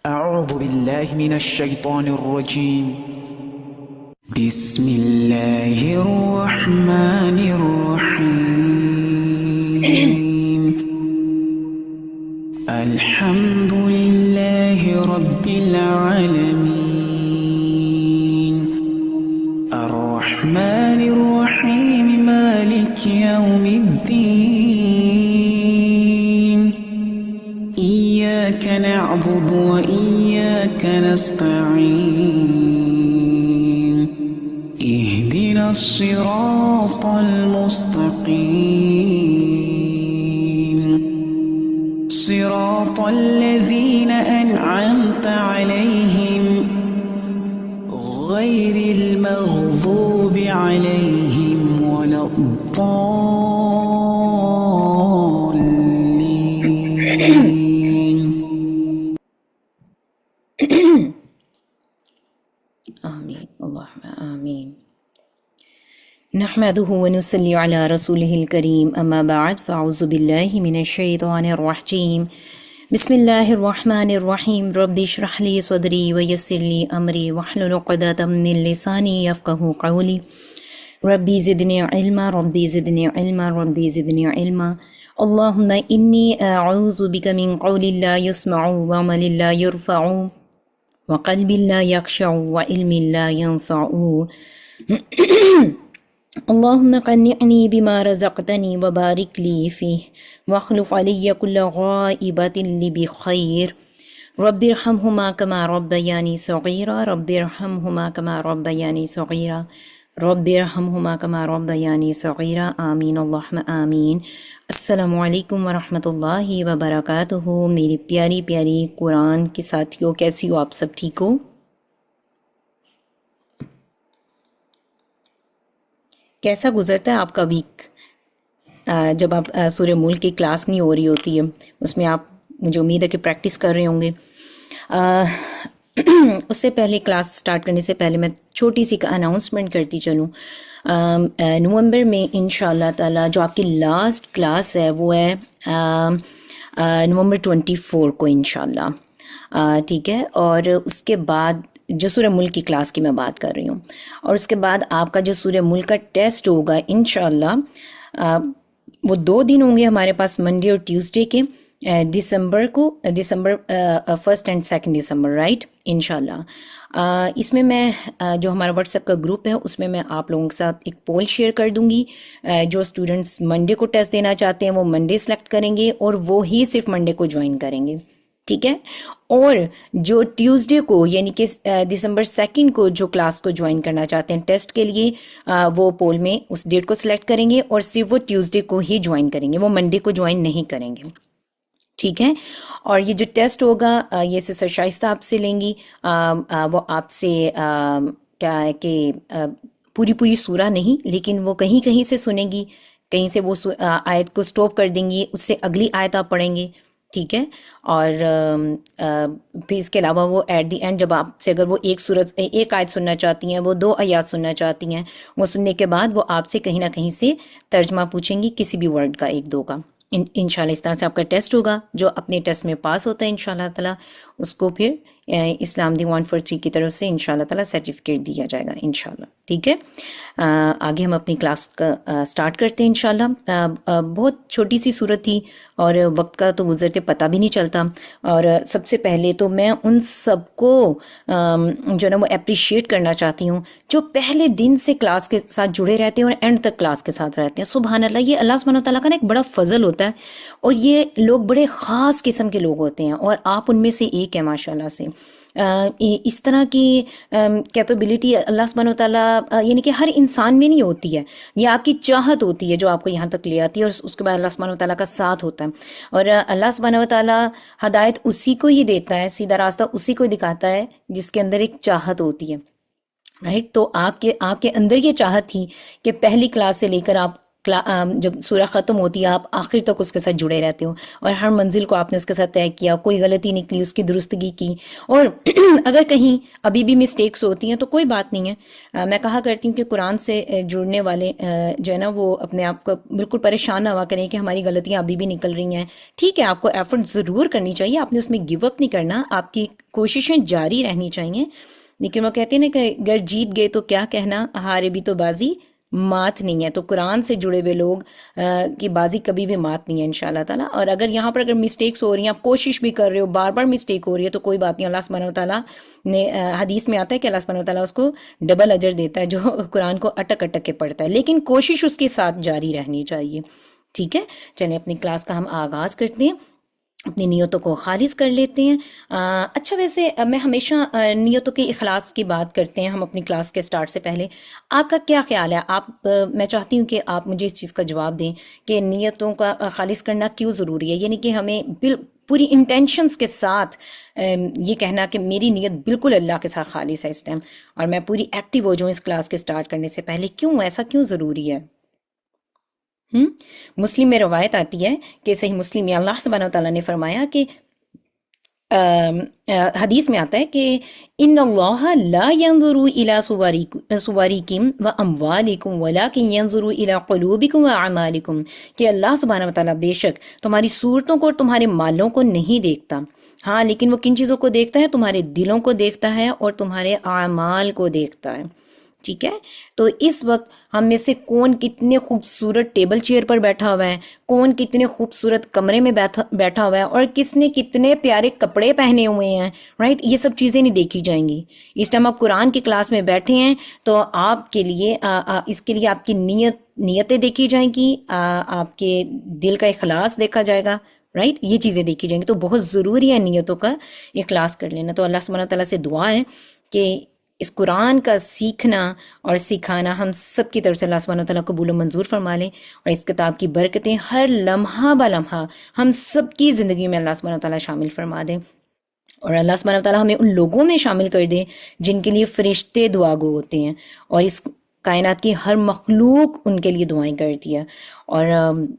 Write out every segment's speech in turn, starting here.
أعوذ بالله من الشيطان الرجيم. بسم الله الرحمن الرحيم. الحمد لله رب العالمين الرحمن الرحيم مالك يوم الدين إياك نعبد وإياك نستعين اهدنا الصراط المستقيم صراط الذين أنعمت عليهم غير المغضوب عليهم ولا الضالين. آمين اللهم آمين. نحمده ونصلي على رسوله الكريم أما بعد فأعوذ بالله من الشيطان الرجيم. بسم الله الرحمن الرحيم. رب اشرح لي صدري ويسر لي أمري واحلل عقدة من لساني يفقهوا قولي. ربي زدني علما ربي زدني علما ربي زدني علما. اللهم إني أعوذ بك من قول لا يسمع وعمل لا يرفع وقلب لا يخشع وعلم لا ينفع. اللهم قنعني بما رزقتني وبارك لي فيه واخلف علي كل غائبة لي بخير. رب ارحمهما كما ربياني صغيرا رب ارحمهما كما ربياني صغيرا رب ارحمهما كما ربياني صغيرا. آمین اللہم آمین. السلام علیکم ورحمۃ اللہ وبرکاتہ. میری پیاری پیاری قرآن کے ساتھیوں، کیسی ہو آپ سب؟ ٹھیک ہو؟ کیسا گزرتا ہے آپ کا ویک جب آپ سورہ ملک کی کلاس نہیں ہو رہی ہوتی ہے؟ اس میں آپ، مجھے امید ہے کہ پریکٹس کر رہے ہوں گے. اس سے پہلے کلاس سٹارٹ کرنے سے پہلے میں چھوٹی سی اناؤنسمنٹ کرتی چلوں. نومبر میں انشاءاللہ تعالی جو آپ کی لاسٹ کلاس ہے وہ ہے نومبر 24 کو انشاءاللہ، ٹھیک ہے. اور اس کے بعد جو سورہ ملک کی کلاس کی میں بات کر رہی ہوں، اور اس کے بعد آپ کا جو سورہ ملک کا ٹیسٹ ہوگا انشاءاللہ، وہ 2 دن ہوں گے ہمارے پاس، منڈے اور ٹیوزڈے کے، دسمبر 1 اینڈ 2 دسمبر، رائٹ، انشاءاللہ. اس میں میں جو ہمارا واٹس ایپ کا گروپ ہے اس میں میں آپ لوگوں کے ساتھ ایک پول شیئر کر دوں گی. جو اسٹوڈنٹس منڈے کو ٹیسٹ دینا چاہتے ہیں وہ منڈے سلیکٹ کریں گے اور وہ ہی صرف منڈے کو جوائن کریں گے، ٹھیک ہے. اور جو ٹیوزڈے کو یعنی کہ دسمبر 2 کو جو کلاس کو جوائن کرنا چاہتے ہیں ٹیسٹ کے لیے، وہ پول میں اس ڈیٹ کو سلیکٹ کریں گے اور صرف وہ ٹیوزڈے کو ہی جوائن کریں گے، وہ منڈے کو جوائن نہیں کریں گے، ٹھیک ہے. اور یہ جو ٹیسٹ ہوگا یہ سسٹر شائستہ آپ سے لیں گی. وہ آپ سے کیا ہے کہ پوری سورہ نہیں، لیکن وہ کہیں کہیں سے سنیں گی، کہیں سے وہ آیت کو سٹاپ کر دیں گی، اس سے اگلی آیت آپ پڑھیں گے، ٹھیک ہے. اور پھر اس کے علاوہ وہ ایٹ دی اینڈ جب آپ سے اگر وہ ایک آیت سننا چاہتی ہیں، وہ 2 آیات سننا چاہتی ہیں، وہ سننے کے بعد وہ آپ سے کہیں نہ کہیں سے ترجمہ پوچھیں گی کسی بھی ورڈ کا، 1-2 کا. انشاءاللہ اس طرح سے آپ کا ٹیسٹ ہوگا. جو اپنے ٹیسٹ میں پاس ہوتا ہے انشاءاللہ تعالیٰ اس کو پھر اسلام دی 143 کی طرف سے انشاءاللہ تعالیٰ سرٹیفکیٹ دیا جائے گا انشاءاللہ، ٹھیک ہے. آگے ہم اپنی کلاس کا سٹارٹ کرتے ہیں انشاءاللہ. بہت چھوٹی سی صورت تھی اور وقت کا تو گزرتے پتہ بھی نہیں چلتا. اور سب سے پہلے تو میں ان سب کو جو نا وہ اپریشیٹ کرنا چاہتی ہوں جو پہلے دن سے کلاس کے ساتھ جڑے رہتے ہیں اور اینڈ تک کلاس کے ساتھ رہتے ہیں. سبحان اللہ، یہ اللہ سبحانہ وتعالیٰ کا نا ایک بڑا فضل ہوتا ہے، اور یہ لوگ بڑے خاص قسم کے لوگ ہوتے ہیں اور آپ ان میں سے ایک ہیں ماشاءاللہ سے. اس طرح کی کیپیبلٹی اللہ سبحانہ وتعالیٰ یعنی کہ ہر انسان میں نہیں ہوتی ہے. یہ آپ کی چاہت ہوتی ہے جو آپ کو یہاں تک لے آتی ہے، اور اس کے بعد اللہ سبحانہ وتعالیٰ کا ساتھ ہوتا ہے. اور اللہ سبحانہ وتعالیٰ ہدایت اسی کو ہی دیتا ہے، سیدھا راستہ اسی کو دکھاتا ہے جس کے اندر ایک چاہت ہوتی ہے، رائٹ. تو آپ کے اندر یہ چاہت تھی کہ پہلی کلاس سے لے کر آپ جب سورہ ختم ہوتی ہے آپ آخر تک اس کے ساتھ جڑے رہتے ہو، اور ہر منزل کو آپ نے اس کے ساتھ طے کیا، کوئی غلطی نکلی اس کی درستگی کی، اور اگر کہیں ابھی بھی مسٹیکس ہوتی ہیں تو کوئی بات نہیں ہے۔ میں کہا کرتی ہوں کہ قرآن سے جڑنے والے جو ہے نا وہ اپنے آپ کو بالکل پریشان نہ ہوا کریں کہ ہماری غلطیاں ابھی بھی نکل رہی ہیں۔ ٹھیک ہے، آپ کو ایفرٹ ضرور کرنی چاہیے، آپ نے اس میں گیو اپ نہیں کرنا، آپ کی کوششیں جاری رہنی چاہیے، لیکن وہ کہتے ہیں نا کہ اگر جیت گئے تو کیا کہنا، ہارے بھی تو بازی مات نہیں ہے۔ تو قرآن سے جڑے ہوئے لوگ کی بازی کبھی بھی مات نہیں ہے انشاءاللہ تعالیٰ۔ اور اگر یہاں پر اگر مسٹیکس ہو رہی ہیں، آپ کوشش بھی کر رہے ہو، بار بار مسٹیک ہو رہی ہے، تو کوئی بات نہیں، اللہ سبحانہ و تعالیٰ نے حدیث میں آتا ہے کہ اللہ سبحانہ و تعالیٰ اس کو ڈبل اجر دیتا ہے جو قرآن کو اٹک اٹک کے پڑھتا ہے، لیکن کوشش اس کے ساتھ جاری رہنی چاہیے۔ ٹھیک ہے، چلیں اپنی کلاس کا ہم آغاز کرتے ہیں، اپنی نیتوں کو خالص کر لیتے ہیں۔ اچھا، ویسے میں ہمیشہ نیتوں کے اخلاص کی بات کرتے ہیں ہم اپنی کلاس کے سٹارٹ سے پہلے، آپ کا کیا خیال ہے؟ میں چاہتی ہوں کہ آپ مجھے اس چیز کا جواب دیں کہ نیتوں کا خالص کرنا کیوں ضروری ہے، یعنی کہ ہمیں پوری انٹینشنز کے ساتھ یہ کہنا کہ میری نیت بالکل اللہ کے ساتھ خالص ہے اس ٹائم، اور میں پوری ایکٹیو ہو جاؤں اس کلاس کے سٹارٹ کرنے سے پہلے، کیوں ایسا کیوں ضروری ہے؟ مسلم میں روایت آتی ہے کہ صحیح مسلم میں اللہ سبحانہ وتعالیٰ نے فرمایا کہ حدیث میں آتا ہے کہ ان اللہ لا ينظر الى صورکم و اموالکم ولکن ينظر الى قلوبکم و اعمالکم، کہ اللہ سبحانہ وتعالیٰ بے شک تمہاری صورتوں کو اور تمہارے مالوں کو نہیں دیکھتا، ہاں لیکن وہ کن چیزوں کو دیکھتا ہے؟ تمہارے دلوں کو دیکھتا ہے اور تمہارے اعمال کو دیکھتا ہے۔ ٹھیک ہے، تو اس وقت ہم میں سے کون کتنے خوبصورت ٹیبل چیئر پر بیٹھا ہوا ہے، کون کتنے خوبصورت کمرے میں بیٹھا ہوا ہے، اور کس نے کتنے پیارے کپڑے پہنے ہوئے ہیں، رائٹ؟ یہ سب چیزیں نہیں دیکھی جائیں گی۔ اس ٹائم آپ قرآن کی کلاس میں بیٹھے ہیں تو آپ کے لیے اس کے لیے آپ کی نیتیں دیکھی جائیں گی، آپ کے دل کا اخلاص دیکھا جائے گا، رائٹ؟ یہ چیزیں دیکھی جائیں گی، تو بہت ضروری ہے نیتوں کا اخلاص کر لینا۔ تو اللہ سبحانہ تعالیٰ سے دعا ہے کہ اس قرآن کا سیکھنا اور سکھانا ہم سب کی طرف سے اللہ سبحانہ وتعالیٰ قبول و منظور فرما لیں، اور اس کتاب کی برکتیں ہر لمحہ بلمحہ ہم سب کی زندگی میں اللہ سبحانہ وتعالیٰ شامل فرما دیں، اور اللہ سبحانہ وتعالیٰ ہمیں ان لوگوں میں شامل کر دے جن کے لیے فرشتے دعا گو ہوتے ہیں، اور اس کائنات کی ہر مخلوق ان کے لیے دعائیں کرتی ہے۔ اور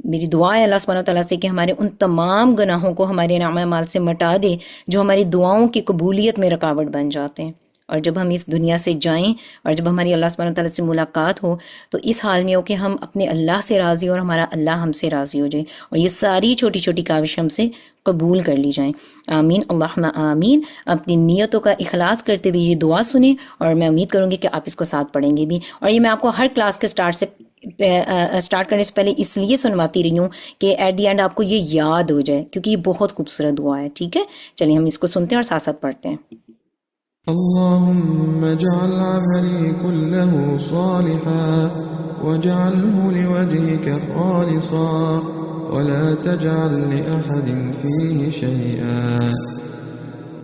میری دعا ہے اللہ سبحانہ وتعالیٰ سے کہ ہمارے ان تمام گناہوں کو ہمارے نام اعمال سے مٹا دے جو ہماری دعاؤں کی قبولیت میں رکاوٹ بن جاتے ہیں، اور جب ہم اس دنیا سے جائیں اور جب ہماری اللہ سبحانہ تعالیٰ سے ملاقات ہو تو اس حال میں ہو کہ ہم اپنے اللہ سے راضی ہوں اور ہمارا اللہ ہم سے راضی ہو جائے، اور یہ ساری چھوٹی چھوٹی کاوش ہم سے قبول کر لی جائیں۔ آمین اللہم آمین۔ اپنی نیتوں کا اخلاص کرتے ہوئے یہ دعا سنیں، اور میں امید کروں گی کہ آپ اس کو ساتھ پڑھیں گے بھی، اور یہ میں آپ کو ہر کلاس کے سٹارٹ کرنے سے پہلے اس لیے سنواتی رہی ہوں کہ ایٹ دی اینڈ آپ کو یہ یاد ہو جائے، کیونکہ یہ بہت خوبصورت دعا ہے۔ ٹھیک ہے، چلیے ہم اس کو سنتے ہیں اور ساتھ ساتھ پڑھتے ہیں۔ اللهم اجعل عملي كله صالحا واجعله لوجهك خالصا ولا تجعل لأحد فيه شيئا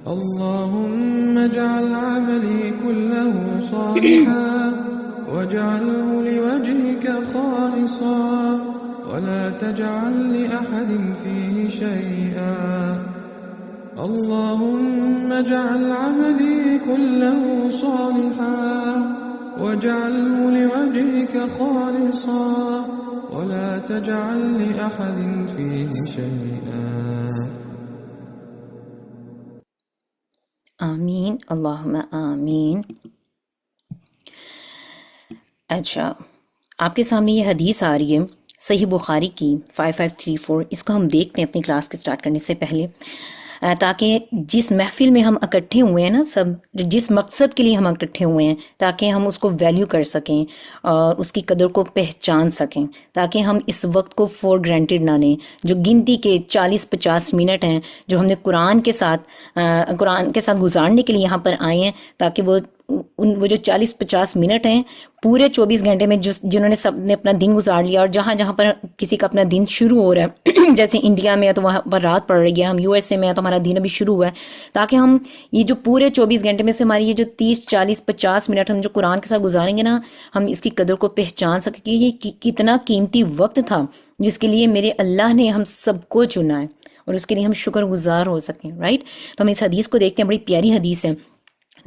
اللهم اجعل عملي كله صالحا واجعله لوجهك خالصا ولا تجعل لأحد فيه شيئا اللهم اجعل عملي كله صالحا واجعله لوجهك خالصا ولا تجعل لأحد فيه شيئا آمین اللہم آمین۔ اچھا، آپ کے سامنے یہ حدیث آ رہی ہے صحیح بخاری کی 5534، اس کو ہم دیکھتے ہیں اپنی کلاس کے سٹارٹ کرنے سے پہلے، تاکہ جس محفل میں ہم اکٹھے ہوئے ہیں نا، سب جس مقصد کے لیے ہم اکٹھے ہوئے ہیں، تاکہ ہم اس کو ویلیو کر سکیں اور اس کی قدر کو پہچان سکیں، تاکہ ہم اس وقت کو فور گرانٹیڈ نہ لیں، جو گنتی کے 40-50 منٹ ہیں جو ہم نے قرآن کے ساتھ گزارنے کے لیے یہاں پر آئے ہیں، تاکہ وہ جو 40-50 منٹ ہیں پورے 24 گھنٹے میں جنہوں نے سب نے اپنا دن گزار لیا، اور جہاں جہاں پر کسی کا اپنا دن شروع ہو رہا ہے جیسے انڈیا میں ہے تو وہاں پر رات پڑ رہی ہے، ہم USA میں ہے تو ہمارا دن ابھی شروع ہوا ہے، تاکہ ہم یہ جو پورے 24 گھنٹے میں سے ہماری یہ جو 30-40-50 منٹ ہم جو قرآن کے ساتھ گزاریں گے نا، ہم اس کی قدر کو پہچان سکیں کہ یہ کتنا قیمتی وقت تھا جس کے لیے میرے اللہ نے ہم سب کو چنا ہے، اور اس کے لیے ہم شکر گزار ہو سکیں، رائٹ؟ تو ہم اس حدیث کو دیکھتے ہیں، بڑی پیاری حدیث ہے۔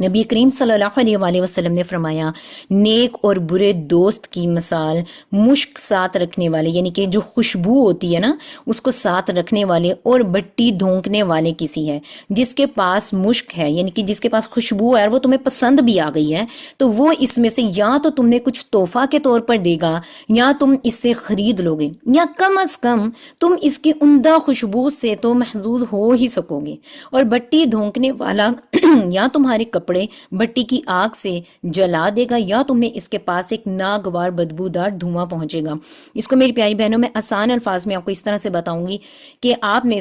نبی کریم صلی اللہ علیہ وآلہ وسلم نے فرمایا نیک اور برے دوست کی مثال مشک ساتھ رکھنے والے یعنی کہ جو خوشبو ہوتی ہے نا اس کو ساتھ رکھنے والے اور بٹی دھونکنے والے کسی ہے جس کے پاس مشک ہے یعنی کہ جس کے پاس خوشبو ہے اور وہ تمہیں پسند بھی آ گئی ہے تو وہ اس میں سے یا تو تم نے کچھ تحفہ کے طور پر دے گا یا تم اس سے خرید لو گے یا کم از کم تم اس کی عمدہ خوشبو سے تو محظوظ ہو ہی سکو گے. اور بٹی دھونکنے والا یا تمہارے کپڑے بٹی کی آگ سے جلا دے گا یا تمہیں اس کے پاس ایک ناگوار بدبودار دھواں پہنچے گا. اس کو میری پیاری بہنوں میں آسان الفاظ میں آپ کو اس طرح سے بتاؤں گی کہ آپ میں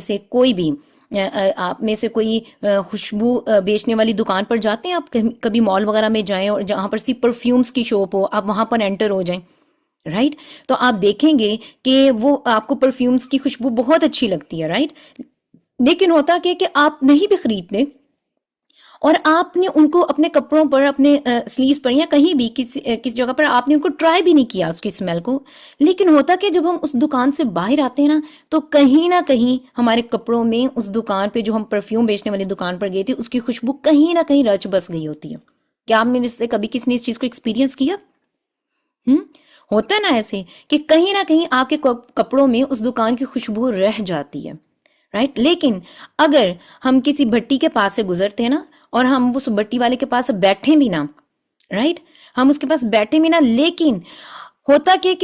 سے کوئی خوشبو بیچنے والی دکان پر جاتے ہیں. آپ کبھی مال وغیرہ میں جائیں اور جہاں پر صرف پرفیومز کی شاپ ہو آپ وہاں پر انٹر ہو جائیں رائٹ تو آپ دیکھیں گے کہ وہ آپ کو پرفیومز کی خوشبو بہت اچھی لگتی ہے رائٹ. لیکن ہوتا کہ آپ نہیں بھی خریدتے اور آپ نے ان کو اپنے کپڑوں پر اپنے سلیوز پر یا کہیں بھی کس جگہ پر آپ نے ان کو ٹرائی بھی نہیں کیا اس کی اسمیل کو. لیکن ہوتا کہ جب ہم اس دکان سے باہر آتے ہیں نا تو کہیں نہ کہیں ہمارے کپڑوں میں اس دکان پہ جو ہم پرفیوم بیچنے والی دکان پر گئے تھے اس کی خوشبو کہیں نہ کہیں رچ بس گئی ہوتی ہے. کیا آپ نے اس سے کبھی کسی نے اس چیز کو ایکسپیرینس کیا؟ ہوتا ہے نا ایسے کہ کہیں نہ کہیں آپ کے کپڑوں میں اس دکان کی خوشبو رہ جاتی ہے رائٹ. لیکن اگر ہم کسی بھٹی کے پاس سے گزرتے ہیں نا اور ہم اس بٹی والے کے پاس بیٹھیں بھی نا رائٹ ہم اس کے پاس بیٹھیں بھی نا لیکن ہوتا کہ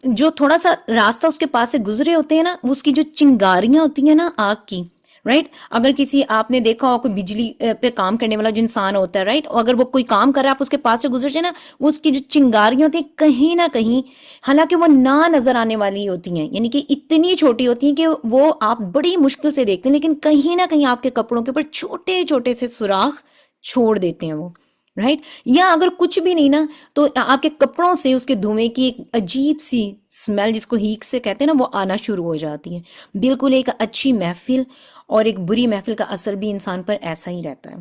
جو تھوڑا سا راستہ اس کے پاس سے گزرے ہوتے ہیں نا اس کی جو چنگاریاں ہوتی ہیں نا آگ کی رائٹ. اگر کسی آپ نے دیکھا ہو کوئی بجلی پہ کام کرنے والا جو انسان ہوتا ہے رائٹ اگر وہ کوئی کام کر رہا ہے آپ اس کے پاس سے گزر جائے نا اس کی جو چنگاریاں ہوتی ہیں کہیں نہ کہیں حالانکہ وہ نہ نظر آنے والی ہوتی ہیں یعنی کہ اتنی چھوٹی ہوتی ہیں کہ وہ آپ بڑی مشکل سے دیکھتے ہیں لیکن کہیں نہ کہیں آپ کے کپڑوں کے اوپر چھوٹے چھوٹے سے سوراخ چھوڑ دیتے ہیں وہ رائٹ. یا اگر کچھ بھی نہیں نا تو آپ کے کپڑوں سے اس کے دھوئیں کی ایک عجیب سی اسمیل جس کو ہیک سے کہتے ہیں نا وہ آنا شروع ہو جاتی ہے. بالکل ایک اچھی محفل اور ایک بری محفل کا اثر بھی انسان پر ایسا ہی رہتا ہے.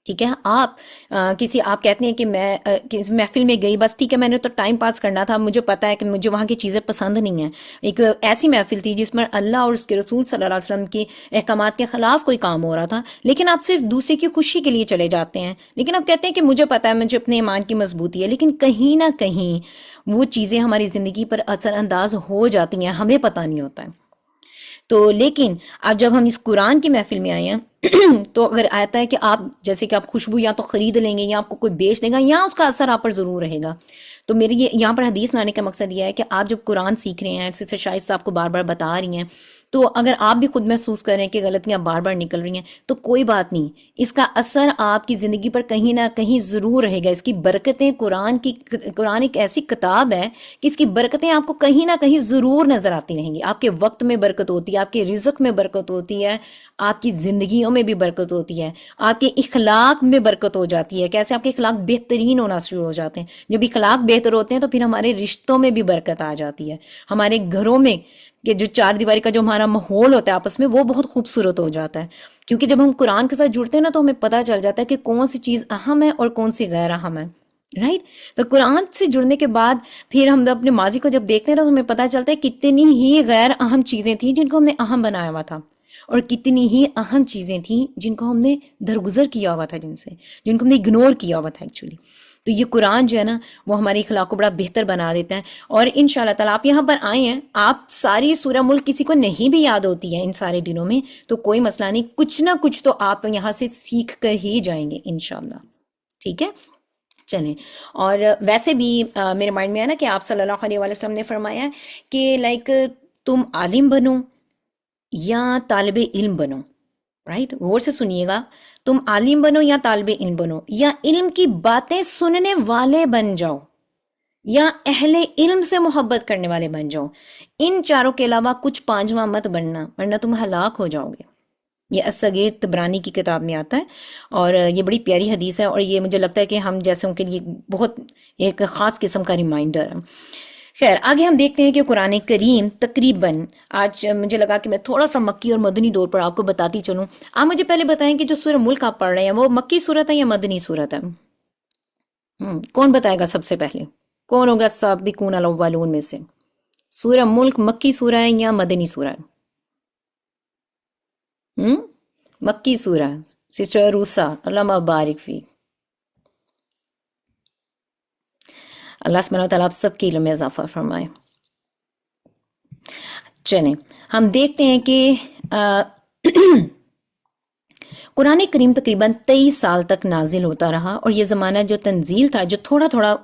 ٹھیک ہے آپ کہتے ہیں کہ میں محفل میں گئی بس ٹھیک ہے میں نے تو ٹائم پاس کرنا تھا مجھے پتا ہے کہ مجھے وہاں کی چیزیں پسند نہیں ہیں. ایک ایسی محفل تھی جس میں اللہ اور اس کے رسول صلی اللہ علیہ وسلم کی احکامات کے خلاف کوئی کام ہو رہا تھا لیکن آپ صرف دوسرے کی خوشی کے لیے چلے جاتے ہیں لیکن آپ کہتے ہیں کہ مجھے پتا ہے مجھے اپنے ایمان کی مضبوطی ہے لیکن کہیں نہ کہیں وہ چیزیں ہماری زندگی پر اثر انداز ہو جاتی ہیں ہمیں پتہ نہیں ہوتا ہے. تو لیکن اب جب ہم اس قرآن کی محفل میں آئے ہیں تو اگر آتا ہے کہ آپ جیسے کہ آپ خوشبو یا تو خرید لیں گے یا آپ کو کوئی بیچ دے گا یا اس کا اثر آپ پر ضرور رہے گا. تو میری یہاں پر حدیث لانے کا مقصد یہ ہے کہ آپ جب قرآن سیکھ رہے ہیں سسٹر شائستہ آپ کو بار بار بتا رہی ہیں تو اگر آپ بھی خود محسوس کر رہے ہیں کہ غلطیاں بار بار نکل رہی ہیں تو کوئی بات نہیں اس کا اثر آپ کی زندگی پر کہیں نہ کہیں ضرور رہے گا. اس کی برکتیں قرآن ایک ایسی کتاب ہے کہ اس کی برکتیں آپ کو کہیں نہ کہیں ضرور نظر آتی رہیں گی. آپ کے وقت میں برکت ہوتی ہے آپ کے رزق میں برکت ہوتی ہے آپ کی زندگیوں میں بھی برکت ہوتی ہے آپ کے اخلاق میں برکت ہو جاتی ہے. کیسے آپ کے اخلاق بہترین ہونا شروع ہو جاتے ہیں. جب اخلاق بہتر ہوتے ہیں تو پھر ہمارے رشتوں میں بھی برکت آ جاتی ہے. ہمارے گھروں میں کہ جو چار دیواری کا جو ہمارا ماحول ہوتا ہے آپس میں وہ بہت خوبصورت ہو جاتا ہے کیونکہ جب ہم قرآن کے ساتھ جڑتے ہیں نا تو ہمیں پتہ چل جاتا ہے کہ کون سی چیز اہم ہے اور کون سی غیر اہم ہے رائٹ. تو قرآن سے جڑنے کے بعد پھر ہم اپنے ماضی کو جب دیکھتے ہیں نا تو ہمیں پتہ چلتا ہے کتنی ہی غیر اہم چیزیں تھیں جن کو ہم نے اہم بنایا ہوا تھا اور کتنی ہی اہم چیزیں تھیں جن کو ہم نے درگزر کیا ہوا تھا جن کو ہم نے اگنور کیا ہوا تھا ایکچولی. تو یہ قرآن جو ہے نا وہ ہماری اخلاق کو بڑا بہتر بنا دیتا ہے. اور ان شاء اللہ تعالیٰ آپ یہاں پر آئے ہیں آپ ساری سورہ ملک کسی کو نہیں بھی یاد ہوتی ہے ان سارے دنوں میں تو کوئی مسئلہ نہیں کچھ نہ کچھ تو آپ یہاں سے سیکھ کر ہی جائیں گے انشاءاللہ. ٹھیک ہے چلیں. اور ویسے بھی میرے مائنڈ میں ہے نا کہ آپ صلی اللہ علیہ وسلم نے فرمایا ہے کہ لائک تم عالم بنو یا طالب علم بنو رائٹ. غور سے سنیے گا تم عالم بنو یا طالب علم بنو یا علم کی باتیں سننے والے بن جاؤ یا اہل علم سے محبت کرنے والے بن جاؤ. ان چاروں کے علاوہ کچھ پانچواں مت بننا ورنہ تم ہلاک ہو جاؤ گے. یہ الصغیر طبرانی کی کتاب میں آتا ہے اور یہ بڑی پیاری حدیث ہے اور یہ مجھے لگتا ہے کہ ہم جیسوں کے لیے بہت ایک خاص قسم کا ریمائنڈر ہے. خیر آگے ہم دیکھتے ہیں کہ قرآن کریم تقریباً آج مجھے لگا کہ میں تھوڑا سا مکی اور مدنی دور پر آپ کو بتاتی چلوں. آپ مجھے پہلے بتائیں کہ جو سورہ ملک آپ پڑھ رہے ہیں وہ مکی صورت ہے یا مدنی صورت ہے؟ کون بتائے گا سب سے پہلے؟ کون ہوگا سابقون الاولون میں سے؟ سورہ ملک مکی سورہ ہے یا مدنی سورہ ہے؟ مکی سورہ. سسٹر روسا اللہ مبارک فی. اللہ سبحانہ و تعالیٰ آپ سب کے علم میں اضافہ فرمائے. چلیں ہم دیکھتے ہیں کہ قرآن کریم تقریباً 23 سال تک نازل ہوتا رہا، اور یہ زمانہ جو تنزیل تھا، جو تھوڑا تھوڑا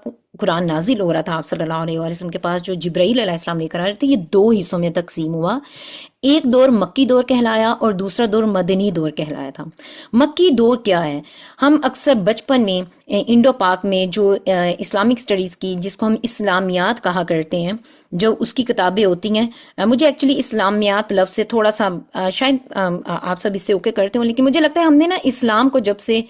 قرآن نازل ہو رہا تھا آپ صلی اللہ علیہ وسلم کے پاس، جو جبرائیل علیہ السلام لے کر آ رہے تھے، یہ 2 حصوں میں تقسیم ہوا. ایک دور مکی دور کہلایا اور دوسرا دور مدنی دور کہلایا تھا. مکی دور کیا ہے؟ ہم اکثر بچپن میں انڈو پاک میں جو اسلامک سٹڈیز کی، جس کو ہم اسلامیات کہا کرتے ہیں، جو اس کی کتابیں ہوتی ہیں، مجھے ایکچولی اسلامیات لفظ سے تھوڑا سا شاید آپ سب اس سے اوکے کرتے ہوں، لیکن مجھے لگتا ہے ہم نے نا اسلام کو جب سے،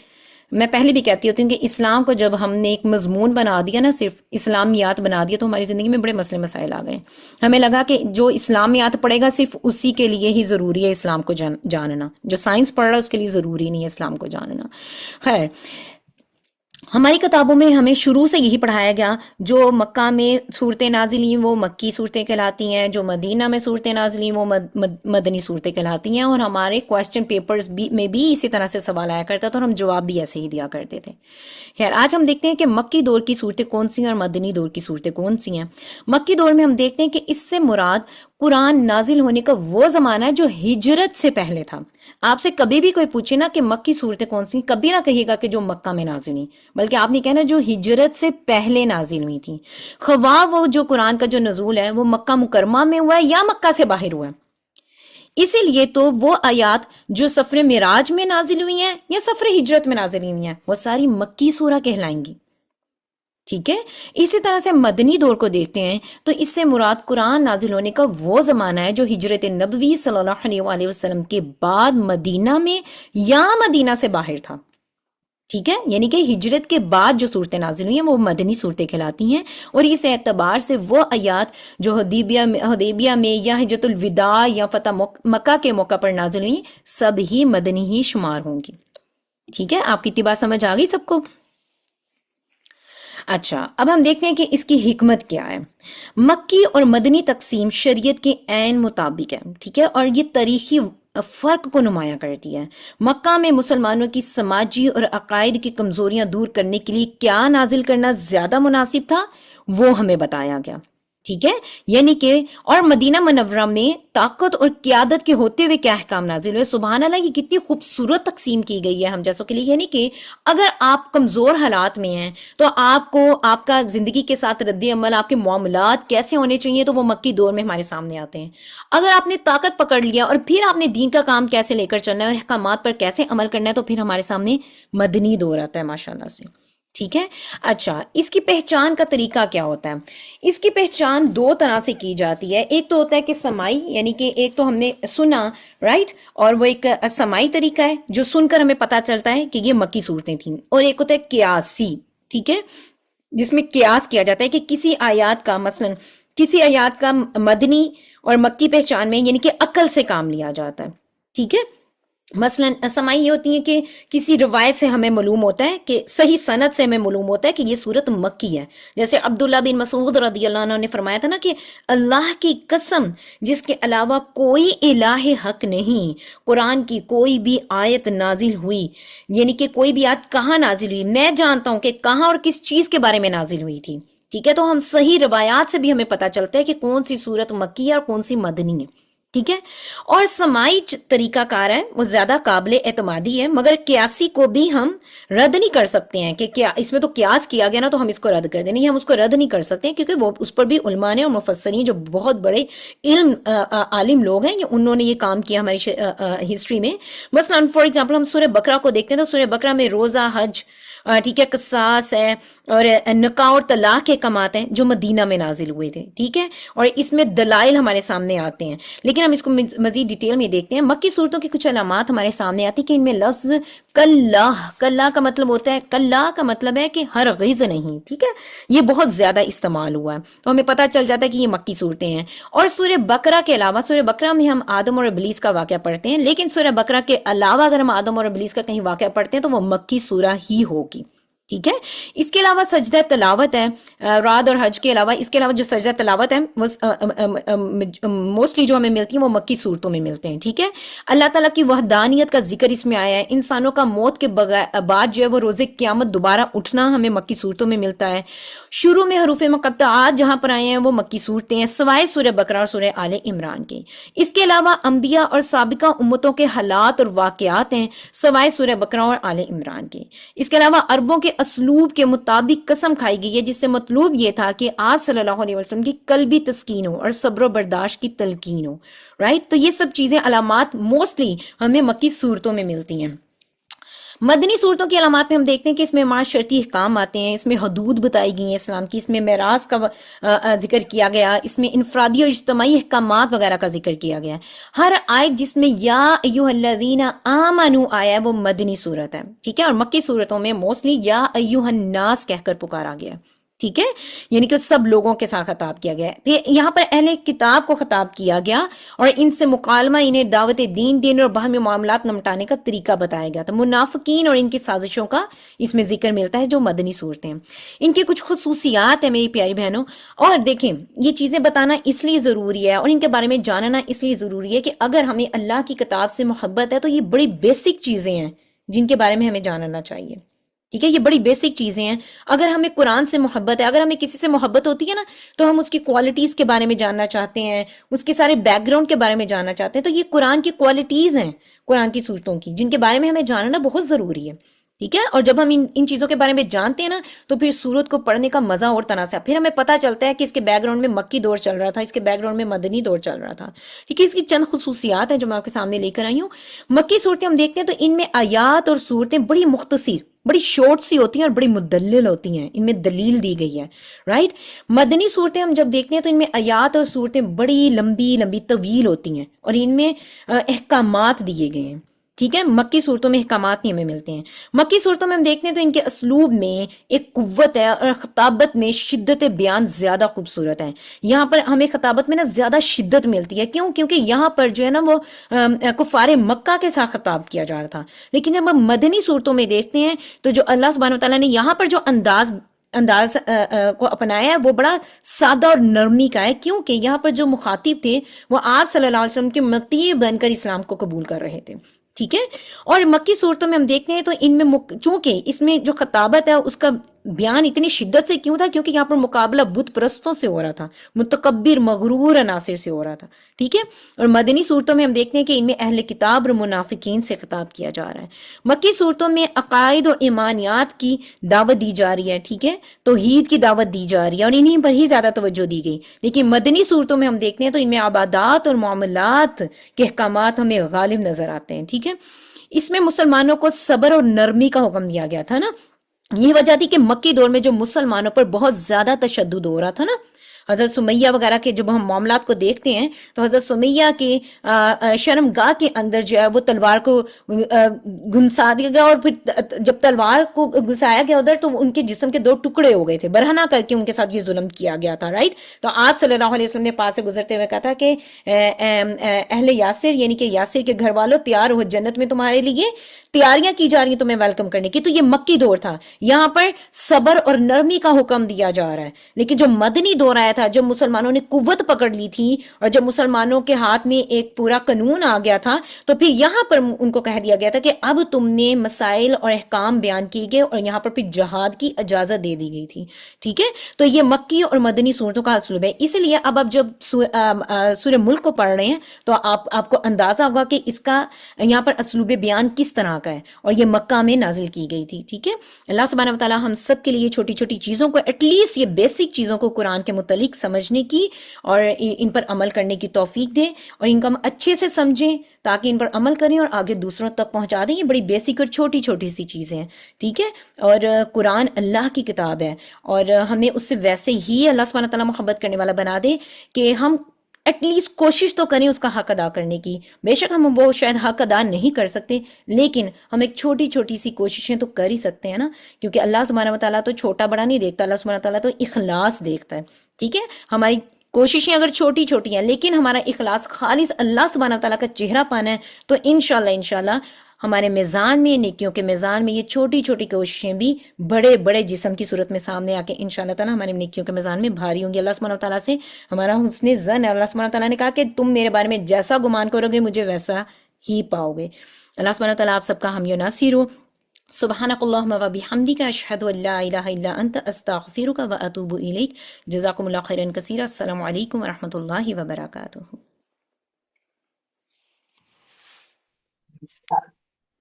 میں پہلے بھی کہتی ہوتی ہوں کہ اسلام کو جب ہم نے ایک مضمون بنا دیا نا، صرف اسلامیات بنا دیا، تو ہماری زندگی میں بڑے مسئلے مسائل آ گئے. ہمیں لگا کہ جو اسلامیات پڑھے گا صرف اسی کے لیے ہی ضروری ہے اسلام کو جاننا، جو سائنس پڑھ رہا ہے اس کے لیے ضروری نہیں ہے اسلام کو جاننا. خیر، ہماری کتابوں میں ہمیں شروع سے یہی پڑھایا گیا، جو مکہ میں صورتیں نازل ہوئیں وہ مکی صورتیں کہلاتی ہیں، جو مدینہ میں صورتیں نازل ہوئیں وہ مدنی صورتیں کہلاتی ہیں، اور ہمارے کویسچن پیپرز میں بھی اسی طرح سے سوال آیا کرتا تھا اور ہم جواب بھی ایسے ہی دیا کرتے تھے. خیر، آج ہم دیکھتے ہیں کہ مکی دور کی صورتیں کون سی ہیں اور مدنی دور کی صورتیں کون سی ہیں. مکی دور میں ہم دیکھتے ہیں کہ اس سے مراد قرآن نازل ہونے کا وہ زمانہ ہے جو ہجرت سے پہلے تھا. آپ سے کبھی بھی کوئی پوچھے نا کہ مکی صورتیں کون سی، کبھی نہ کہیے گا کہ جو مکہ میں نازل ہوئی، بلکہ آپ نے کہنا جو ہجرت سے پہلے نازل ہوئی تھی. خواہ وہ جو قرآن کا جو نزول ہے وہ مکہ مکرمہ میں ہوا ہے یا مکہ سے باہر ہوا ہے. اسی لیے تو وہ آیات جو سفر معراج میں نازل ہوئی ہیں یا سفر ہجرت میں نازل ہوئی ہیں وہ ساری مکی سورہ کہلائیں گی. ٹھیک ہے. اسی طرح سے مدنی دور کو دیکھتے ہیں تو اس سے مراد قرآن نازل ہونے کا وہ زمانہ ہے جو ہجرت نبوی صلی اللہ علیہ وسلم کے بعد مدینہ میں یا مدینہ سے باہر تھا. ٹھیک ہے، یعنی کہ ہجرت کے بعد جو صورتیں نازل ہوئی ہیں وہ مدنی صورتیں کہلاتی ہیں، اور اس اعتبار سے وہ آیات جو حدیبیہ میں یا حجۃ الوداع یا فتح مکہ کے موقع پر نازل ہوئی سب ہی مدنی ہی شمار ہوں گی. ٹھیک ہے، آپ کی اتباع سمجھ آ گئی سب کو؟ اچھا، اب ہم دیکھتے ہیں کہ اس کی حکمت کیا ہے. مکی اور مدنی تقسیم شریعت کے عین مطابق ہے. ٹھیک ہے، اور یہ تاریخی فرق کو نمایاں کرتی ہے. مکہ میں مسلمانوں کی سماجی اور عقائد کی کمزوریاں دور کرنے کے لیے کیا نازل کرنا زیادہ مناسب تھا وہ ہمیں بتایا گیا. ٹھیک ہے، یعنی کہ اور مدینہ منورہ میں طاقت اور قیادت کے ہوتے ہوئے کیا احکام نازل ہوئے. سبحان اللہ، یہ کتنی خوبصورت تقسیم کی گئی ہے ہم جیسوں کے لیے. یعنی کہ اگر آپ کمزور حالات میں ہیں تو آپ کو آپ کا زندگی کے ساتھ رد عمل، آپ کے معاملات کیسے ہونے چاہیے، تو وہ مکی دور میں ہمارے سامنے آتے ہیں. اگر آپ نے طاقت پکڑ لیا اور پھر آپ نے دین کا کام کیسے لے کر چلنا ہے اور احکامات پر کیسے عمل کرنا ہے، تو پھر ہمارے سامنے مدنی دور آتا ہے ماشاءاللہ سے. ٹھیک ہے. اچھا، اس کی پہچان کا طریقہ کیا ہوتا ہے؟ اس کی پہچان 2 طرح سے کی جاتی ہے. ایک تو ہوتا ہے کہ سماعی، یعنی کہ ایک تو ہم نے سنا، رائٹ، اور وہ ایک سماعی طریقہ ہے جو سن کر ہمیں پتہ چلتا ہے کہ یہ مکی صورتیں تھیں. اور ایک ہوتا ہے قیاسی، ٹھیک ہے، جس میں قیاس کیا جاتا ہے کہ کسی آیات کا، مثلا کسی آیات کا مدنی اور مکی پہچان میں یعنی کہ عقل سے کام لیا جاتا ہے. ٹھیک ہے. مثلا سماعی یہ ہوتی ہے کہ کسی روایت سے ہمیں معلوم ہوتا ہے کہ صحیح سند سے ہمیں معلوم ہوتا ہے کہ یہ صورت مکی ہے. جیسے عبداللہ بن مسعود رضی اللہ عنہ نے فرمایا تھا نا کہ اللہ کی قسم جس کے علاوہ کوئی الہ حق نہیں، قرآن کی کوئی بھی آیت نازل ہوئی، یعنی کہ کوئی بھی آیت کہاں نازل ہوئی، میں جانتا ہوں کہ کہاں اور کس چیز کے بارے میں نازل ہوئی تھی. ٹھیک ہے. تو ہم صحیح روایات سے بھی ہمیں پتہ چلتا ہے کہ کون سی صورت مکی ہے اور کون سی مدنی ہے. ٹھیک ہے. اور سماعی طریقہ کار ہے وہ زیادہ قابل اعتمادی ہے، مگر قیاسی کو بھی ہم رد نہیں کر سکتے ہیں کہ کیا اس میں تو قیاس کیا گیا نا تو ہم اس کو رد کر دیں. نہیں، ہم اس کو رد نہیں کر سکتے ہیں کیونکہ وہ اس پر بھی علماء نے اور مفسرین جو بہت بڑے عالم لوگ ہیں انہوں نے یہ کام کیا ہماری ہسٹری میں. مثلا فار ایگزامپل ہم سورہ بقرہ کو دیکھتے ہیں تو سورہ بقرہ میں روزہ، حج، ٹھیک ہے، قصاص ہے اور نکاح اور طلاق کے احکامات ہیں جو مدینہ میں نازل ہوئے تھے. ٹھیک ہے. اور اس میں دلائل ہمارے سامنے آتے ہیں، لیکن ہم اس کو مزید ڈیٹیل میں دیکھتے ہیں. مکی صورتوں کی کچھ علامات ہمارے سامنے آتی ہیں کہ ان میں لفظ کلا کا مطلب ہوتا ہے، کلا کا مطلب ہے کہ ہرگز نہیں. ٹھیک ہے. یہ بہت زیادہ استعمال ہوا ہے تو ہمیں پتہ چل جاتا ہے کہ یہ مکی صورتیں ہیں. اور سورہ بقرہ کے علاوہ، سورہ بقرہ میں ہم آدم اور ابلیس کا واقعہ پڑھتے ہیں، لیکن سورہ بقرہ کے علاوہ اگر ہم آدم اور ابلیس کا کہیں واقعہ پڑھتے ہیں تو وہ مکی سورہ ہی ہوگی. ٹھیک ہے. اس کے علاوہ سجدہ تلاوت ہے، رات اور حج کے علاوہ اس کے علاوہ جو سجدہ تلاوت ہے وہ موسٹلی جو ہمیں ملتی ہیں وہ مکی صورتوں میں ملتے ہیں. ٹھیک ہے. اللہ تعالیٰ کی وحدانیت کا ذکر اس میں آیا ہے. انسانوں کا موت کے بعد جو ہے وہ روز قیامت دوبارہ اٹھنا ہمیں مکی صورتوں میں ملتا ہے. شروع میں حروف مقطعات جہاں پر آئے ہیں وہ مکی صورتیں ہیں سوائے سورہ بقرہ اور سورہ آل عمران کے. اس کے علاوہ انبیاء اور سابقہ امتوں کے حالات اور واقعات ہیں سوائے سورہ بقرہ اور آل عمران کے. اس کے علاوہ عربوں کے اسلوب کے مطابق قسم کھائی گئی ہے جس سے مطلوب یہ تھا کہ آپ صلی اللہ علیہ وسلم کی قلبی تسکین ہو اور صبر و برداشت کی تلقین ہو. رائٹ. تو یہ سب چیزیں علامات موسٹلی ہمیں مکی صورتوں میں ملتی ہیں. مدنی صورتوں کی علامات میں ہم دیکھتے ہیں کہ اس میں معاشرتی احکام آتے ہیں، اس میں حدود بتائی گئی ہیں اسلام کی، اس میں میراث کا ذکر کیا گیا، اس میں انفرادی اور اجتماعی احکامات وغیرہ کا ذکر کیا گیا. ہر آیت جس میں یا ایھا الذین آمنوا آیا ہے وہ مدنی صورت ہے. ٹھیک ہے. اور مکی صورتوں میں موسٹلی یا ایھا الناس کہہ کر پکارا گیا. ٹھیک ہے. یعنی کہ سب لوگوں کے ساتھ خطاب کیا گیا ہے. پھر یہاں پر اہل کتاب کو خطاب کیا گیا اور ان سے مکالمہ، انہیں دعوت دین دینے اور باہمی معاملات نمٹانے کا طریقہ بتایا گیا. تو منافقین اور ان کی سازشوں کا اس میں ذکر ملتا ہے جو مدنی صورتیں ہیں. ان کی کچھ خصوصیات ہیں میری پیاری بہنوں. اور دیکھیں یہ چیزیں بتانا اس لیے ضروری ہے اور ان کے بارے میں جاننا اس لیے ضروری ہے کہ اگر ہمیں اللہ کی کتاب سے محبت ہے تو یہ بڑی بیسک چیزیں ہیں جن کے بارے میں ہمیں جاننا چاہیے. ٹھیک ہے. یہ بڑی بیسک چیزیں ہیں. اگر ہمیں قرآن سے محبت ہے، اگر ہمیں کسی سے محبت ہوتی ہے نا تو ہم اس کی کوالٹیز کے بارے میں جاننا چاہتے ہیں، اس کے سارے بیک گراؤنڈ کے بارے میں جاننا چاہتے ہیں. تو یہ قرآن کی کوالٹیز ہیں قرآن کی صورتوں کی جن کے بارے میں ہمیں جاننا بہت ضروری ہے. ٹھیک ہے. اور جب ہم ان چیزوں کے بارے میں جانتے ہیں نا تو پھر سورت کو پڑھنے کا مزہ اور تناسب، پھر ہمیں پتہ چلتا ہے کہ اس کے بیک گراؤنڈ میں مکی دور چل رہا تھا، اس کے بیک گراؤنڈ میں مدنی دور چل رہا تھا. ٹھیک ہے. اس کی چند خصوصیات ہیں جو میں آپ کے سامنے لے کر آئی ہوں. مکی صورتیں ہم دیکھتے ہیں تو ان میں آیات اور صورتیں بڑی مختصر، بڑی شارٹ سی ہوتی ہیں اور بڑی مدلل ہوتی ہیں، ان میں دلیل دی گئی ہے. رائٹ. مدنی صورتیں ہم جب دیکھتے ہیں تو ان میں آیات اور صورتیں بڑی لمبی لمبی طویل ہوتی ہیں اور ان میں احکامات دیے گئے ہیں. ٹھیک ہے. مکی صورتوں میں احکامات نہیں ہمیں ملتے ہیں. مکی صورتوں میں ہم دیکھتے ہیں تو ان کے اسلوب میں ایک قوت ہے اور خطابت میں شدت بیان زیادہ خوبصورت ہے. یہاں پر ہمیں خطابت میں نا زیادہ شدت ملتی ہے. کیوں؟ کیونکہ یہاں پر جو ہے نا وہ کفار مکہ کے ساتھ خطاب کیا جا رہا تھا. لیکن جب ہم مدنی صورتوں میں دیکھتے ہیں تو جو اللہ سبحانہ وتعالیٰ نے یہاں پر جو انداز کو اپنایا ہے وہ بڑا سادہ اور نرمی کا ہے. کیونکہ یہاں پر جو مخاطب تھے وہ آپ صلی اللہ علیہ وسلم کے مطیع بن کر اسلام کو قبول کر رہے تھے. ٹھیک ہے. اور مکی صورتوں میں ہم دیکھتے ہیں تو ان میں چونکہ اس میں جو خطابت ہے اس کا بیان اتنی شدت سے کیوں تھا؟ کیونکہ یہاں پر مقابلہ بت پرستوں سے ہو رہا تھا، متکبر مغرور عناصر سے ہو رہا تھا. ٹھیک ہے. اور مدنی صورتوں میں ہم دیکھتے ہیں کہ ان میں اہل کتاب اور منافقین سے خطاب کیا جا رہا ہے. مکی صورتوں میں عقائد اور ایمانیات کی دعوت دی جا رہی ہے. ٹھیک ہے. توحید کی دعوت دی جا رہی ہے اور انہیں پر ہی زیادہ توجہ دی گئی. لیکن مدنی صورتوں میں ہم دیکھتے ہیں تو ان میں عبادات اور معاملات کے احکامات ہمیں غالب نظر آتے ہیں. ٹھیک ہے. اس میں مسلمانوں کو صبر اور نرمی کا حکم دیا گیا تھا نا. یہ وجہ تھی کہ مکی دور میں جو مسلمانوں پر بہت زیادہ تشدد ہو رہا تھا نا، حضرت سمیہ وغیرہ کے جب ہم معاملات کو دیکھتے ہیں تو حضرت سمیہ کے شرمگاہ کے اندر جو ہے وہ تلوار کو گھنسا دیا گیا اور پھر جب تلوار کو گھسایا گیا ادھر تو ان کے جسم کے 2 ٹکڑے ہو گئے تھے، برہنہ کر کے ان کے ساتھ یہ ظلم کیا گیا تھا. رائٹ. تو آپ صلی اللہ علیہ وسلم نے پاس سے گزرتے ہوئے کہا تھا کہ اہل یاسر یعنی کہ یاسر کے گھر والوں تیار ہو، جنت میں تمہارے لیے تیاریاں کی جا رہی ہیں تمہیں ویلکم کرنے کی. تو یہ مکی دور تھا، یہاں پر صبر اور نرمی کا حکم دیا جا رہا ہے. لیکن جو مدنی دور آیا تھا، جب مسلمانوں نے قوت پکڑ لی تھی اور جب مسلمانوں کے ہاتھ میں ایک پورا قانون آ گیا تھا تو پھر یہاں پر ان کو کہہ دیا گیا تھا کہ اب تم نے مسائل اور احکام بیان کیے گئے اور یہاں پر پھر جہاد کی اجازت دے دی گئی تھی. ٹھیک ہے. تو یہ مکی اور مدنی صورتوں کا اسلوب ہے. اس لیے اب آپ جب سورہ ملک کو پڑھ رہے ہیں تو آپ کو اندازہ ہوگا کہ اس کا یہاں پر اسلوب بیان کس طرح کا ہے اور یہ مکہ میں نازل کی گئی تھی. ٹھیک ہے. اللہ سبحانہ و تعالی ہم سب کے لیے چھوٹی چھوٹی چیزوں کو ایٹ لیسٹ یہ بیسک چیزوں کو قرآن کے متعلق سمجھنے کی اور ان پر عمل کرنے کی توفیق دے اور ان کو ہم اچھے سے سمجھیں تاکہ ان پر عمل کریں اور آگے دوسروں تک پہنچا دیں. یہ بڑی بیسک اور چھوٹی چھوٹی سی چیزیں ہیں. ٹھیک ہے. اور قرآن اللہ کی کتاب ہے اور ہمیں اس سے ویسے ہی اللہ سبحانہ تعالیٰ محبت کرنے والا بنا دے کہ ہم ایٹ لیسٹ کوشش تو کریں اس کا حق ادا کرنے کی. بے شک ہم وہ شاید حق ادا نہیں کر سکتے لیکن ہم ایک چھوٹی چھوٹی سی کوششیں تو کر ہی سکتے ہیں نا، کیونکہ اللہ سبحانہ و تعالیٰ تو چھوٹا بڑا نہیں دیکھتا، اللہ سبحانہ و تعالیٰ تو اخلاص دیکھتا ہے. ٹھیک ہے. ہماری کوششیں اگر چھوٹی چھوٹی ہیں لیکن ہمارا اخلاص خالص اللہ سبحانہ و تعالیٰ کا چہرہ پانا ہے تو انشاءاللہ ہمارے میزان میں، نیکیوں کے میزان میں یہ چھوٹی چھوٹی کوششیں بھی بڑے بڑے جسم کی صورت میں سامنے آ کے انشاءاللہ تعالیٰ ہمارے نیکیوں کے میزان میں بھاری ہوں گی۔ اللہ سبحانہ تعالیٰ سے ہمارا حسن ظن ہے، اللہ سبحانہ تعالیٰ نے کہا کہ تم میرے بارے میں جیسا گمان کرو گے مجھے ویسا ہی پاؤ گے۔ اللہ سبحانہ تعالیٰ آپ سب کا حامی و ناصر ہو۔ سبحانک اللہم و بحمدک، اشہد ان لا الہ الا انت، استغفرک و اتوب الیک۔ جزاکم اللہ خیرا کثیرا۔ السلام علیکم و رحمۃ اللہ وبرکاتہ۔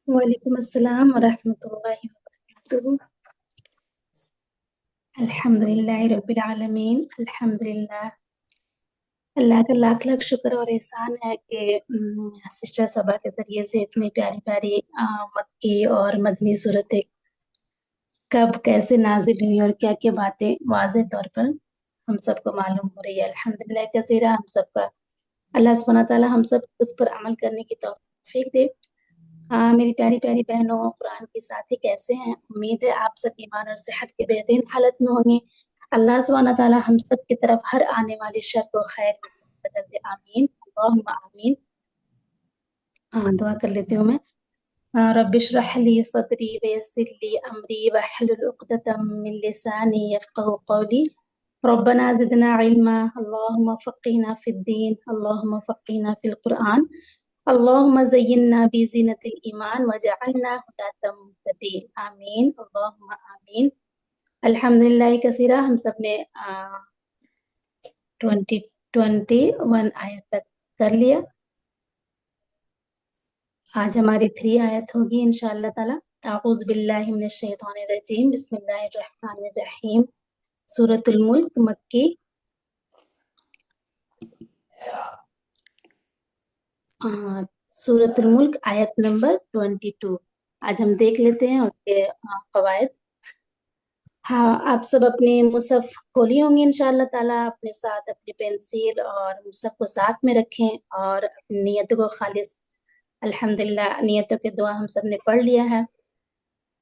وعلیکم السلام ورحمۃ اللہ وبرکاتہ۔ الحمدللہ رب العالمین، الحمدللہ، اللہ کا لاکھ لاکھ شکر اور احسان ہے کہ سسٹر صبا کے ذریعے سے اتنی پیاری پیاری مکی اور مدنی صورتیں کب کیسے نازل ہوئی اور کیا کیا باتیں واضح طور پر ہم سب کو معلوم ہو رہی ہے۔ الحمدللہ کثیرہ، ہم سب کا اللہ سبحانہ تعالیٰ ہم سب اس پر عمل کرنے کی توفیق دے۔ میری پیاری پیاری بہنوں، قرآن کے ساتھی کیسے ہیں؟ امید ہے آپ سب ایمان اور صحت کے بہترین حالت میں ہوں گے۔ اللہ سبحانہ تعالیٰ ہم سب کی طرف ہر آنے والی شر کو خیر میں بدل دے، آمین اللہم آمین۔ دعا کر لیتی ہوں میں۔ رب اشرح لی صدری ویسر لی امری واحلل عقدۃ من لسانی یفقہوا قولی۔ ربنا زدنا علما، اللہم فقہنا فی الدین، اللہم فقہنا فی القرآن، اللہم زیننا بزینت الایمان وجعلنا ہداۃ مہتدین، آمین اللہم آمین۔ الحمدللہ کثیرہ، ہم سب نے 21 آیت تک کر لیا۔ آج ہماری 3 آیت ہوگی انشاءاللہ تعالی۔ اعوذ باللہ من الشیطان الرجیم، بسم اللہ الرحمن الرحیم۔ سورۃ الملک مکی، سورۃ الملک آیت نمبر 22۔ آج ہم دیکھ لیتے ہیں اس کے قواعد۔ ہاں، آپ سب اپنے مصحف کھولی ہوں گی انشاءاللہ تعالیٰ، اپنے ساتھ اپنی پینسل اور مصحف کو ساتھ میں رکھیں اور اپنی نیتوں کو خالص، الحمدللہ نیتوں کے دعا ہم سب نے پڑھ لیا ہے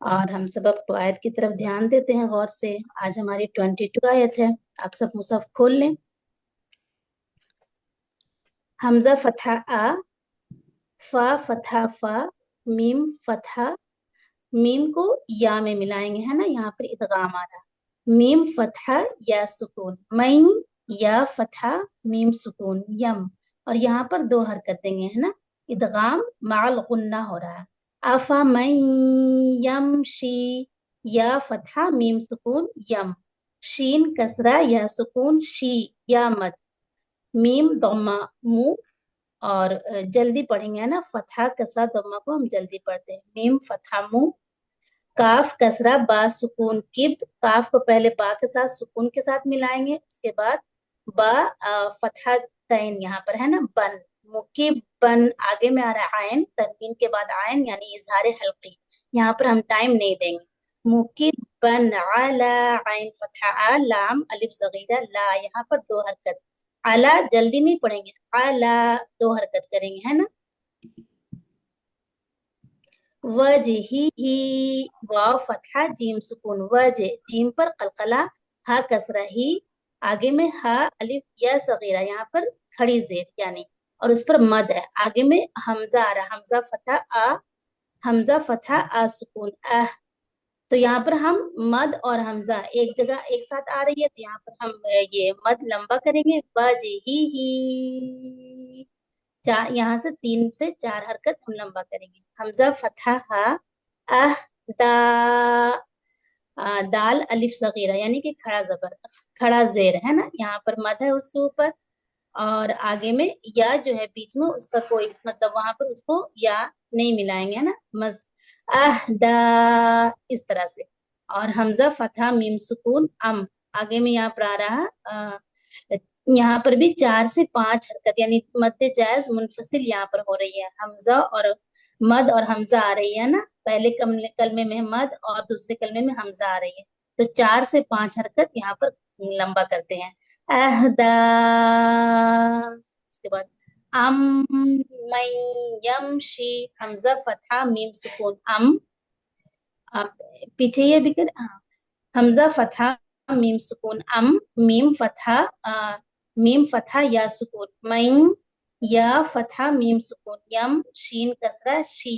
اور ہم سب اب قواعد کی طرف دھیان دیتے ہیں غور سے۔ آج ہماری 22 آیت ہے، آپ سب مصحف کھول لیں۔ حمزہ فتحہ آ، فا فتحہ فا، میم فتحہ، میم کو یا میں ملائیں گے، ہے نا، یہاں پر ادغام آ رہا، میم فتحہ یا سکون، مین یا فتحہ میم سکون، یم، اور یہاں پر 2 حرکت دیں گے، ہے نا، ادغام مع الغنہ ہو رہا ہے۔ افا من یمشی، یا فتحہ میم سکون یم، شین کسرہ یا سکون شی، یا مد، میم ضمہ مو، اور جلدی پڑھیں گے نا، فتحہ کسرہ ضمہ کو ہم جلدی پڑھتے ہیں، میم فتحہ مو، کاف کسرہ با سکون کب، کاف کو پہلے با کے ساتھ سکون کے ساتھ ملائیں گے، اس کے بعد با فتحہ تین یہاں پر ہے نا، بن، مکب بن، آگے میں آ رہا ہے عین، تنوین کے بعد عین یعنی اظہار حلقی، یہاں پر ہم ٹائم نہیں دیں گے۔ مکب بن علا، عین فتحہ آ، لام الف صغیرہ لا، یہاں پر 2 حرکت، علا جلدی نہیں پڑھیں گے، علا 2 حرکت کریں گے، ہے نا۔ وجہی، واو فتحہ جیم سکون، وجہ، جیم پر قلقلہ، ہا کسرہ ہی، آگے میں ہا الف یا صغیرہ، یہاں پر کھڑی زیر یعنی، اور اس پر مد ہے، آگے میں حمزہ آ رہا، حمزہ فتحہ آ، حمزہ فتحہ آ سکون اہ، تو یہاں پر ہم مد اور حمزہ ایک جگہ ایک ساتھ آ رہی ہے، تو یہاں پر ہم یہ مد لمبا کریں گے، وجہی، یہاں سے 3 سے 4 حرکت ہم لمبا کریں گے۔ حمزہ فتحہ ہا، اہ دا، دال الف صغیرہ یعنی کہ کھڑا زبر، کھڑا زیر ہے نا، یہاں پر مد ہے اس کے اوپر، اور آگے میں یا جو ہے بیچ میں اس کا کوئی مطلب وہاں پر اس کو یا نہیں ملائیں گے، ہے نا، مز دا، اس طرح سے۔ اور حمزہ فتحہ میم سکون ام، آگے میں یہاں پر آ رہا، یہاں پر بھی 4 سے 5 حرکت یعنی مد جائز منفصل یہاں پر ہو رہی ہے، حمزہ اور مد اور حمزہ آ رہی ہے نا، پہلے کلمے میں مد اور دوسرے کلمے میں حمزہ آ رہی ہے، تو 4 سے 5 حرکت یہاں پر لمبا کرتے ہیں۔ اہدا، اس کے بعد ام من یمشی، حمزہ فتحہ میم سکون ام، پیچھے یہ بھی کر، حمزہ فتحہ میم سکون ام، میم فتحہ یا سکون، من، یا فتحہ میم سکون یم، شین کسرہ شی،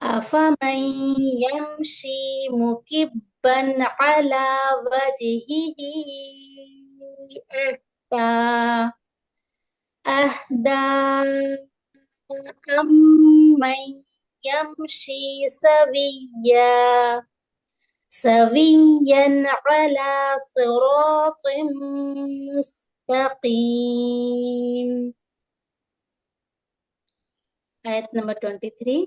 أفمن يمشي مكبا على وجهه أهدى أهدى أمن يمشي سويا سويا على صراط مستقيم. آية نمبر 23.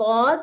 ضاد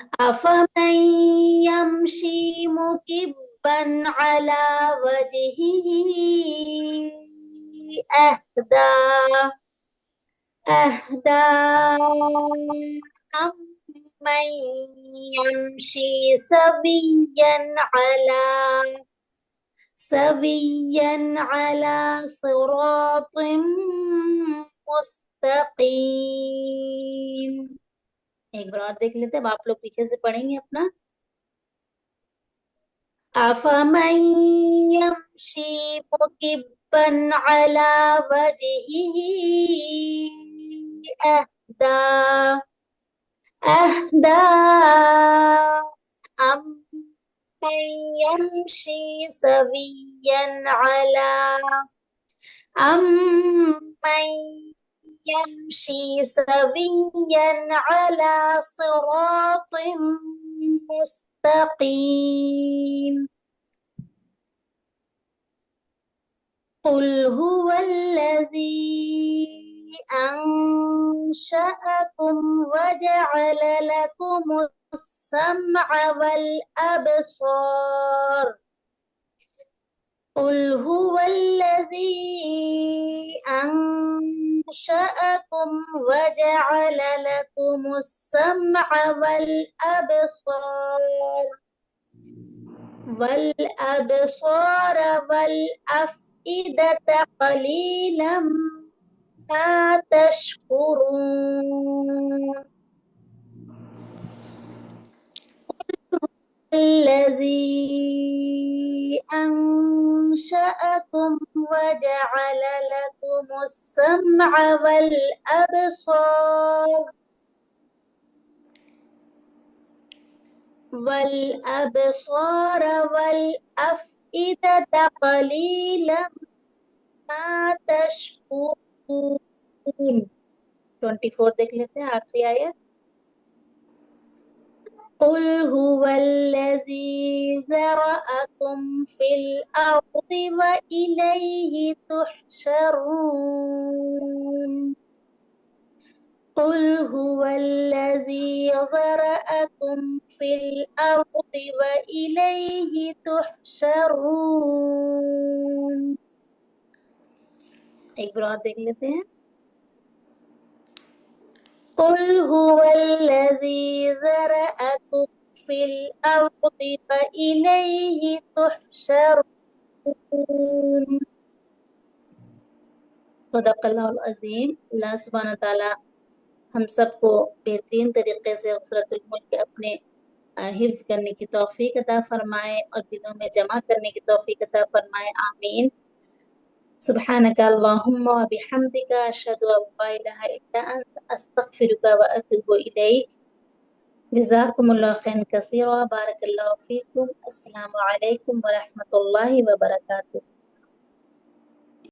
أفمن يمشي مكبا على وجهه أهدى أهدى أمن يمشي سويا على صراط مستقيم. ایک بار اور دیکھ لیتے ہیں، اب آپ لوگ پیچھے سے پڑھیں گے اپنا. أفمن يمشي مكبا على وجهه أهدى أمن يمشي سويا على صراط مستقيم. قل هو الذي أنشأكم وجعل لكم السمع والأبصار. قل هو الذي أنشأكم وجعل لكم السمع والأبصار والأفئدة قليلا ما تشكرون. الذي أنشأكم وجعل لكم السمع والأبصار والأفئدة قليلا ما تشكرون. 24 دیکھ لیتے ہیں، آخری آیت. قل هو الذي ذرأكم في الأرض وإليه تحشرون. قل هو الذي ذرأكم في الأرض وإليه تحشرون. ایک بار اور دیکھ لیتے ہیں. قل هو الذي ذرأكم في الأرض وإليه تحشرون. صدق اللہ العظیم. اللہ سبحانہ تعالیٰ ہم سب کو بہترین طریقے سے سورۃ الملک اپنے حفظ کرنے کی توفیق عطا فرمائے اور دلوں میں جمع کرنے کی توفیق عطا فرمائے. آمین. سبحانك اللهم وبحمدك أشهد أن لا إله إلا أنت أستغفرك وأتوب إليك. جزاكم الله خيرا كثيرا. بارك الله فيكم. السلام عليكم ورحمة الله وبركاته.